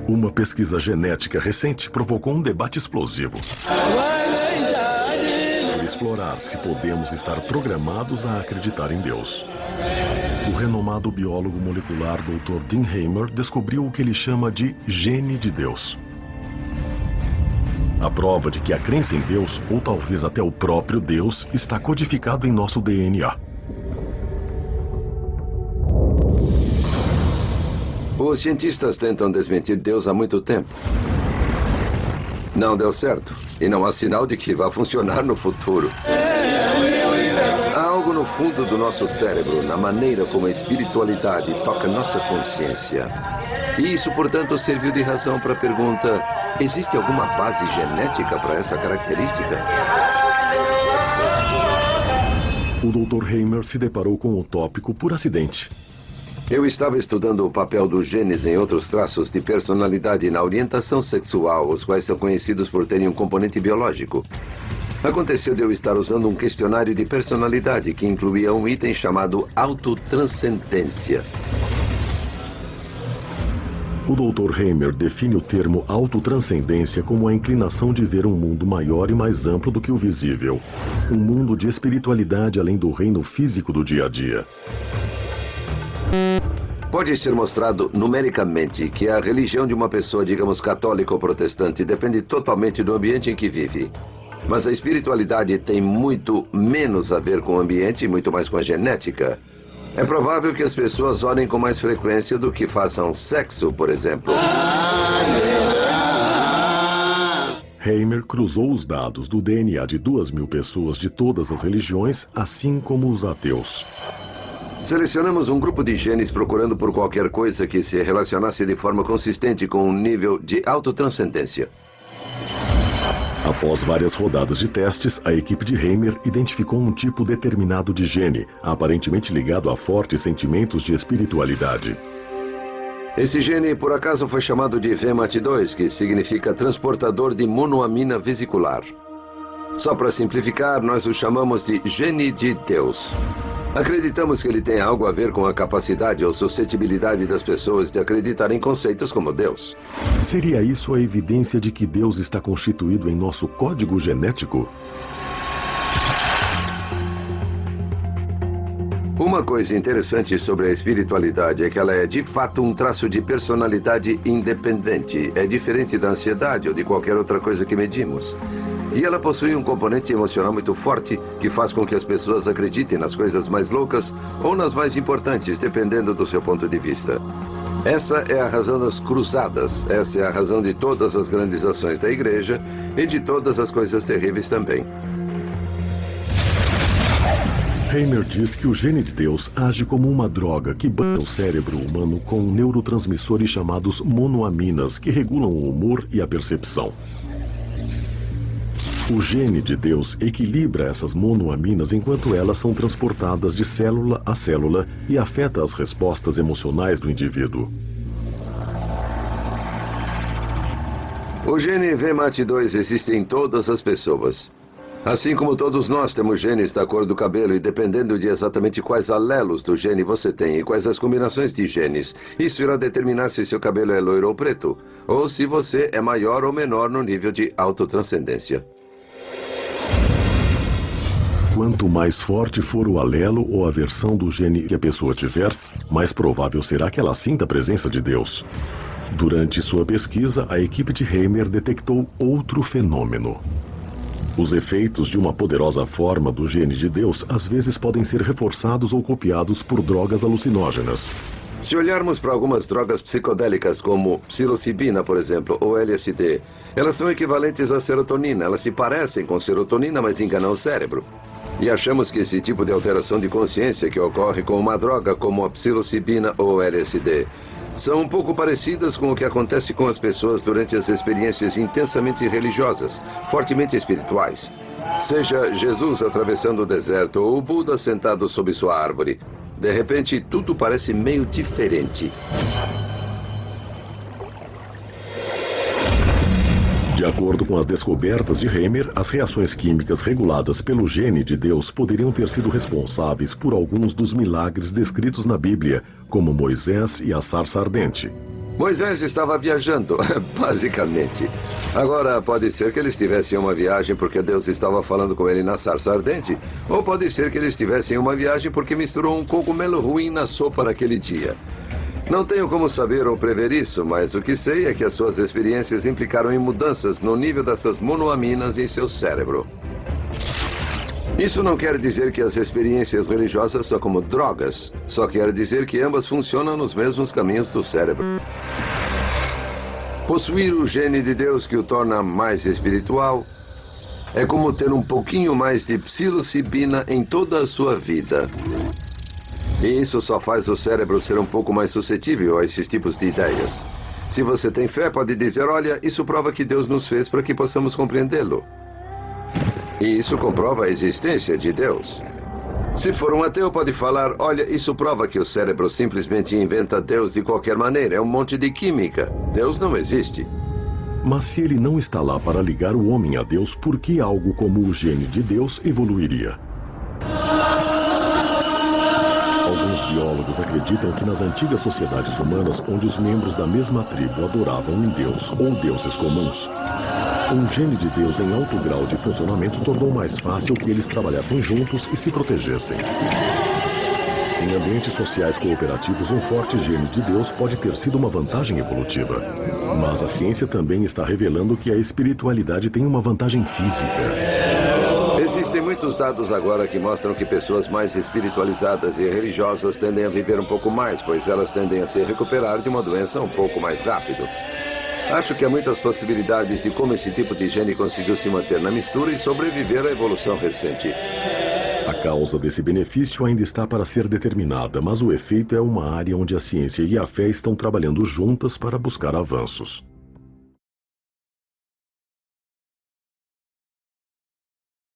Uma pesquisa genética recente provocou um debate explosivo. Para explorar se podemos estar programados a acreditar em Deus. O renomado biólogo molecular Dr. Dean Hamer descobriu o que ele chama de gene de Deus. A prova de que a crença em Deus, ou talvez até o próprio Deus, está codificado em nosso DNA. Os cientistas tentam desmentir Deus há muito tempo. Não deu certo. E não há sinal de que vá funcionar no futuro. Há algo no fundo do nosso cérebro, na maneira como a espiritualidade toca nossa consciência. E isso, portanto, serviu de razão para a pergunta: existe alguma base genética para essa característica? O Dr. Hamer se deparou com o tópico por acidente. Eu estava estudando o papel dos genes em outros traços de personalidade na orientação sexual, os quais são conhecidos por terem um componente biológico. Aconteceu de eu estar usando um questionário de personalidade que incluía um item chamado autotranscendência. O Dr. Hamer define o termo autotranscendência como a inclinação de ver um mundo maior e mais amplo do que o visível. Um mundo de espiritualidade além do reino físico do dia a dia. Pode ser mostrado numericamente que a religião de uma pessoa, digamos católica ou protestante, depende totalmente do ambiente em que vive. Mas a espiritualidade tem muito menos a ver com o ambiente e muito mais com a genética. É provável que as pessoas orem com mais frequência do que façam sexo, por exemplo. Hamer cruzou os dados do DNA de 2.000 pessoas de todas as religiões, assim como os ateus. Selecionamos um grupo de genes procurando por qualquer coisa que se relacionasse de forma consistente com um nível de autotranscendência. Após várias rodadas de testes, a equipe de Hamer identificou um tipo determinado de gene, aparentemente ligado a fortes sentimentos de espiritualidade. Esse gene, por acaso, foi chamado de VMAT2, que significa transportador de monoamina vesicular. Só para simplificar, nós o chamamos de gene de Deus. Acreditamos que ele tem algo a ver com a capacidade ou suscetibilidade das pessoas de acreditar em conceitos como Deus. Seria isso a evidência de que Deus está constituído em nosso código genético? Uma coisa interessante sobre a espiritualidade é que ela é de fato um traço de personalidade independente. É diferente da ansiedade ou de qualquer outra coisa que medimos. E ela possui um componente emocional muito forte que faz com que as pessoas acreditem nas coisas mais loucas ou nas mais importantes, dependendo do seu ponto de vista. Essa é a razão das cruzadas, essa é a razão de todas as grandes ações da igreja e de todas as coisas terríveis também. Hamer diz que o gene de Deus age como uma droga que banha o cérebro humano com neurotransmissores chamados monoaminas que regulam o humor e a percepção. O gene de Deus equilibra essas monoaminas enquanto elas são transportadas de célula a célula e afeta as respostas emocionais do indivíduo. O gene VMAT2 existe em todas as pessoas. Assim como todos nós temos genes da cor do cabelo e dependendo de exatamente quais alelos do gene você tem e quais as combinações de genes, isso irá determinar se seu cabelo é loiro ou preto, ou se você é maior ou menor no nível de autotranscendência. Quanto mais forte for o alelo ou a versão do gene que a pessoa tiver, mais provável será que ela sinta a presença de Deus. Durante sua pesquisa, a equipe de Hamer detectou outro fenômeno. Os efeitos de uma poderosa forma do gene de Deus às vezes podem ser reforçados ou copiados por drogas alucinógenas. Se olharmos para algumas drogas psicodélicas como psilocibina, por exemplo, ou LSD, elas são equivalentes à serotonina. Elas se parecem com serotonina, mas enganam o cérebro. E achamos que esse tipo de alteração de consciência que ocorre com uma droga como a psilocibina ou LSD são um pouco parecidas com o que acontece com as pessoas durante as experiências intensamente religiosas, fortemente espirituais. Seja Jesus atravessando o deserto ou o Buda sentado sob sua árvore. De repente, tudo parece meio diferente. De acordo com as descobertas de Hamer, as reações químicas reguladas pelo gene de Deus poderiam ter sido responsáveis por alguns dos milagres descritos na Bíblia, como Moisés e a sarça ardente. Moisés estava viajando, basicamente. Agora, pode ser que ele estivesse em uma viagem porque Deus estava falando com ele na sarça ardente, ou pode ser que ele estivesse em uma viagem porque misturou um cogumelo ruim na sopa naquele dia. Não tenho como saber ou prever isso, mas o que sei é que as suas experiências implicaram em mudanças no nível dessas monoaminas em seu cérebro. Isso não quer dizer que as experiências religiosas são como drogas. Só quer dizer que ambas funcionam nos mesmos caminhos do cérebro. Possuir o gene de Deus que o torna mais espiritual é como ter um pouquinho mais de psilocibina em toda a sua vida. E isso só faz o cérebro ser um pouco mais suscetível a esses tipos de ideias. Se você tem fé, pode dizer, olha, isso prova que Deus nos fez para que possamos compreendê-lo. E isso comprova a existência de Deus. Se for um ateu, pode falar, olha, isso prova que o cérebro simplesmente inventa Deus de qualquer maneira. É um monte de química. Deus não existe. Mas se ele não está lá para ligar o homem a Deus, por que algo como o gene de Deus evoluiria? Alguns biólogos acreditam que nas antigas sociedades humanas, onde os membros da mesma tribo adoravam um deus ou deuses comuns, um gene de Deus em alto grau de funcionamento tornou mais fácil que eles trabalhassem juntos e se protegessem. Em ambientes sociais cooperativos, um forte gene de Deus pode ter sido uma vantagem evolutiva. Mas a ciência também está revelando que a espiritualidade tem uma vantagem física. Existem muitos dados agora que mostram que pessoas mais espiritualizadas e religiosas tendem a viver um pouco mais, pois elas tendem a se recuperar de uma doença um pouco mais rápido. Acho que há muitas possibilidades de como esse tipo de gene conseguiu se manter na mistura e sobreviver à evolução recente. A causa desse benefício ainda está para ser determinada, mas o efeito é uma área onde a ciência e a fé estão trabalhando juntas para buscar avanços.